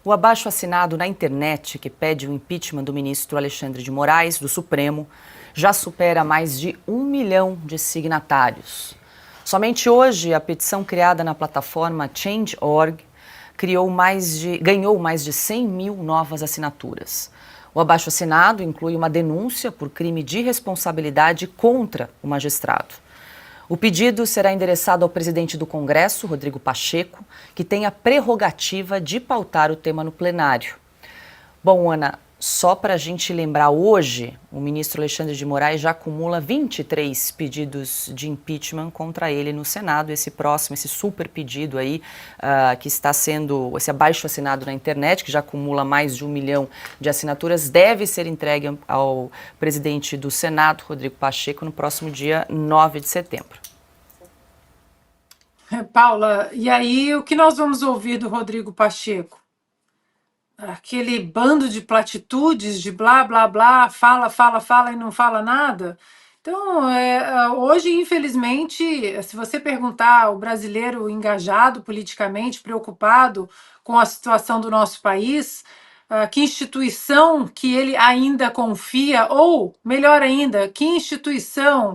O abaixo-assinado na internet que pede o impeachment do ministro Alexandre de Moraes, do Supremo, já supera mais de 1 milhão de signatários. Somente hoje, a petição criada na plataforma Change.org ganhou mais de 100 mil novas assinaturas. O abaixo-assinado inclui uma denúncia por crime de responsabilidade contra o magistrado. O pedido será endereçado ao presidente do Congresso, Rodrigo Pacheco, que tem a prerrogativa de pautar o tema no plenário. Bom, Ana, só para a gente lembrar, hoje o ministro Alexandre de Moraes já acumula 23 pedidos de impeachment contra ele no Senado. Esse super pedido aí, que está sendo, esse abaixo-assinado na internet, que já acumula mais de 1 milhão de assinaturas, deve ser entregue ao presidente do Senado, Rodrigo Pacheco, no próximo dia 9 de setembro. Paula, e aí o que nós vamos ouvir do Rodrigo Pacheco? Aquele bando de platitudes, de blá, blá, blá, fala, fala, fala e não fala nada. Então, hoje, infelizmente, se você perguntar ao brasileiro engajado politicamente, preocupado com a situação do nosso país, que instituição que ele ainda confia, ou, melhor ainda,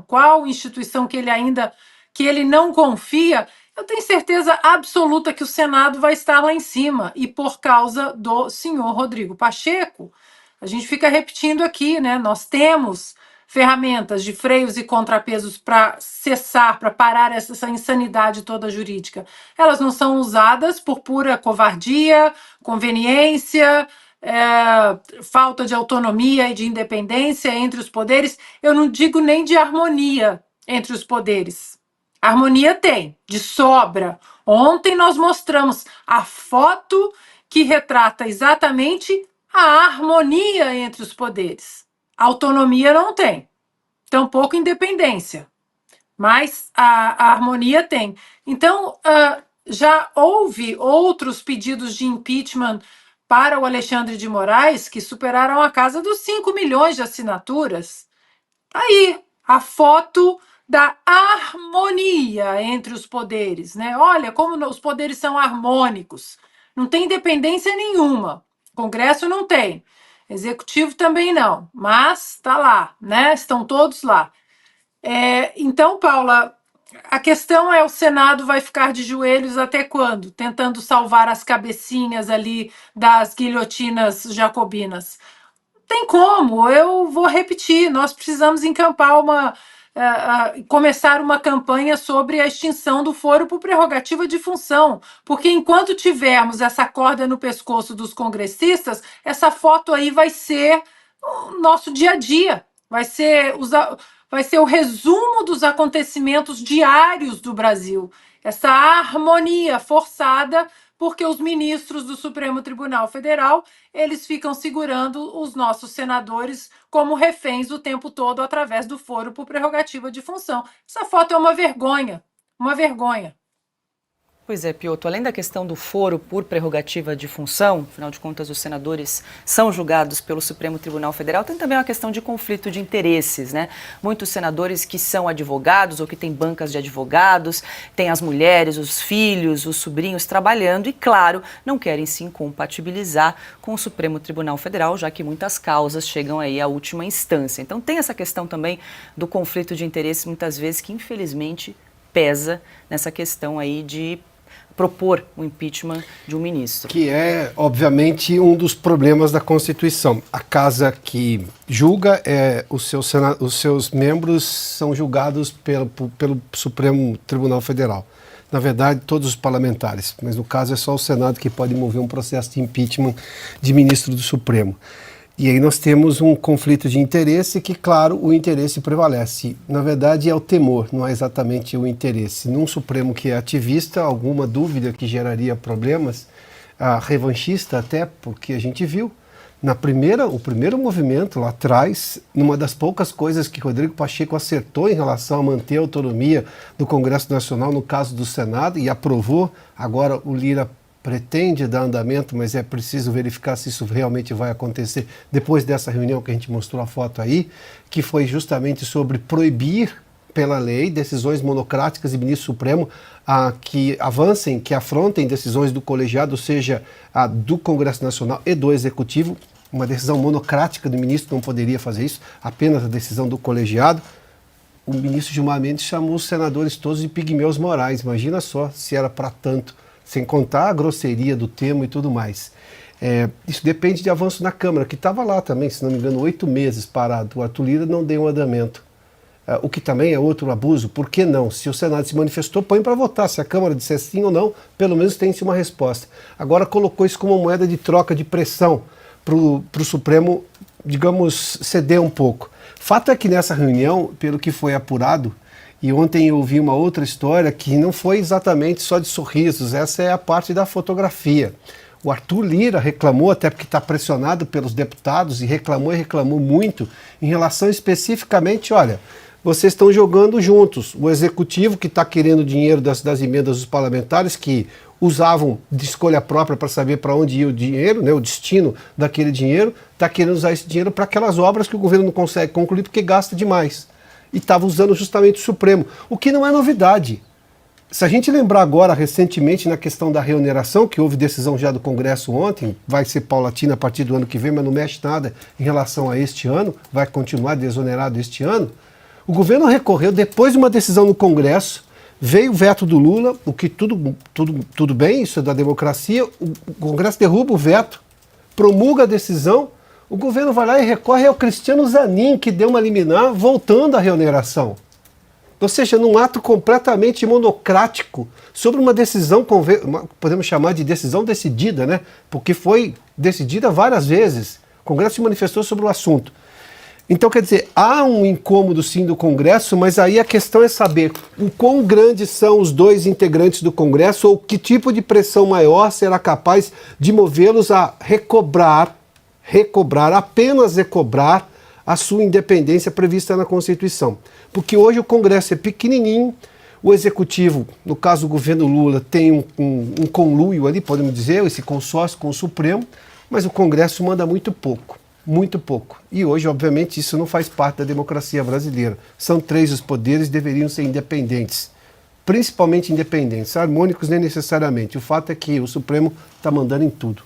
qual instituição que ele não confia, eu tenho certeza absoluta que o Senado vai estar lá em cima, e por causa do senhor Rodrigo Pacheco. A gente fica repetindo aqui, né? Nós temos ferramentas de freios e contrapesos para cessar, para parar essa insanidade toda jurídica. Elas não são usadas por pura covardia, conveniência, falta de autonomia e de independência entre os poderes. Eu não digo nem de harmonia entre os poderes. Harmonia tem, de sobra. Ontem nós mostramos a foto que retrata exatamente a harmonia entre os poderes. Autonomia não tem, tampouco independência, mas a harmonia tem. Então, já houve outros pedidos de impeachment para o Alexandre de Moraes que superaram a casa dos 5 milhões de assinaturas. Aí, a foto da harmonia entre os poderes, né? Olha como os poderes são harmônicos. Não tem independência nenhuma. Congresso não tem. Executivo também não. Mas está lá, né? Estão todos lá. Então, Paula, a questão é: o Senado vai ficar de joelhos até quando? Tentando salvar as cabecinhas ali das guilhotinas jacobinas. Tem como, eu vou repetir, nós precisamos encampar começar uma campanha sobre a extinção do foro por prerrogativa de função, porque enquanto tivermos essa corda no pescoço dos congressistas, essa foto aí vai ser o nosso dia a dia, vai ser o resumo dos acontecimentos diários do Brasil, essa harmonia forçada, porque os ministros do Supremo Tribunal Federal, eles ficam segurando os nossos senadores como reféns o tempo todo através do foro por prerrogativa de função. Essa foto é uma vergonha, uma vergonha. Pois é, Piotr, além da questão do foro por prerrogativa de função, afinal de contas os senadores são julgados pelo Supremo Tribunal Federal, tem também uma questão de conflito de interesses, né? Muitos senadores que são advogados ou que têm bancas de advogados, têm as mulheres, os filhos, os sobrinhos trabalhando e, claro, não querem se incompatibilizar com o Supremo Tribunal Federal, já que muitas causas chegam aí à última instância. Então tem essa questão também do conflito de interesses, muitas vezes, que infelizmente pesa nessa questão aí de propor o impeachment de um ministro. Que é, obviamente, um dos problemas da Constituição. A casa que julga, os seus membros são julgados pelo Supremo Tribunal Federal. Na verdade, todos os parlamentares, mas no caso é só o Senado que pode mover um processo de impeachment de ministro do Supremo. E aí nós temos um conflito de interesse que, claro, o interesse prevalece. Na verdade, é o temor, não é exatamente o interesse. Num Supremo que é ativista, alguma dúvida que geraria problemas, revanchista até, porque a gente viu, o primeiro movimento lá atrás, numa das poucas coisas que Rodrigo Pacheco acertou em relação a manter a autonomia do Congresso Nacional, no caso do Senado, e aprovou, agora o Lira pretende dar andamento, mas é preciso verificar se isso realmente vai acontecer depois dessa reunião que a gente mostrou a foto aí, que foi justamente sobre proibir pela lei, decisões monocráticas e ministro supremo que avancem, que afrontem decisões do colegiado, ou seja, do Congresso Nacional e do Executivo. Uma decisão monocrática do ministro não poderia fazer isso, apenas a decisão do colegiado. O ministro Gilmar Mendes chamou os senadores todos de pigmeus morais. Imagina só se era para tanto, sem contar a grosseria do termo e tudo mais. Isso depende de avanço na Câmara, que estava lá também, se não me engano, 8 meses parado. O Arthur Lira não deu um andamento. O que também é outro abuso. Por que não? Se o Senado se manifestou, põe para votar. Se a Câmara disser sim ou não, pelo menos tem-se uma resposta. Agora colocou isso como moeda de troca, de pressão para o Supremo, digamos, ceder um pouco. Fato é que nessa reunião, pelo que foi apurado, e ontem eu ouvi uma outra história que não foi exatamente só de sorrisos, essa é a parte da fotografia. O Arthur Lira reclamou, até porque está pressionado pelos deputados, e reclamou muito, em relação especificamente, olha, vocês estão jogando juntos. O Executivo, que está querendo dinheiro das emendas dos parlamentares, que usavam de escolha própria para saber para onde ia o dinheiro, né, o destino daquele dinheiro, está querendo usar esse dinheiro para aquelas obras que o governo não consegue concluir porque gasta demais. E estava usando justamente o Supremo, o que não é novidade. Se a gente lembrar agora, recentemente, na questão da reoneração, que houve decisão já do Congresso ontem, vai ser paulatina a partir do ano que vem, mas não mexe nada em relação a este ano, vai continuar desonerado este ano, o governo recorreu, depois de uma decisão no Congresso, veio o veto do Lula, o que tudo bem, isso é da democracia, o Congresso derruba o veto, promulga a decisão, o governo vai lá e recorre ao Cristiano Zanin, que deu uma liminar, voltando à reoneração. Ou seja, num ato completamente monocrático, sobre uma decisão, podemos chamar de decisão decidida, né? Porque foi decidida várias vezes. O Congresso se manifestou sobre o assunto. Então, quer dizer, há um incômodo sim do Congresso, mas aí a questão é saber o quão grandes são os dois integrantes do Congresso ou que tipo de pressão maior será capaz de movê-los a apenas recobrar a sua independência prevista na Constituição. Porque hoje o Congresso é pequenininho, o Executivo, no caso do governo Lula, tem um conluio ali, podemos dizer, esse consórcio com o Supremo, mas o Congresso manda muito pouco. Muito pouco. E hoje, obviamente, isso não faz parte da democracia brasileira. São 3 os poderes, deveriam ser independentes. Principalmente independentes, harmônicos nem necessariamente. O fato é que o Supremo está mandando em tudo.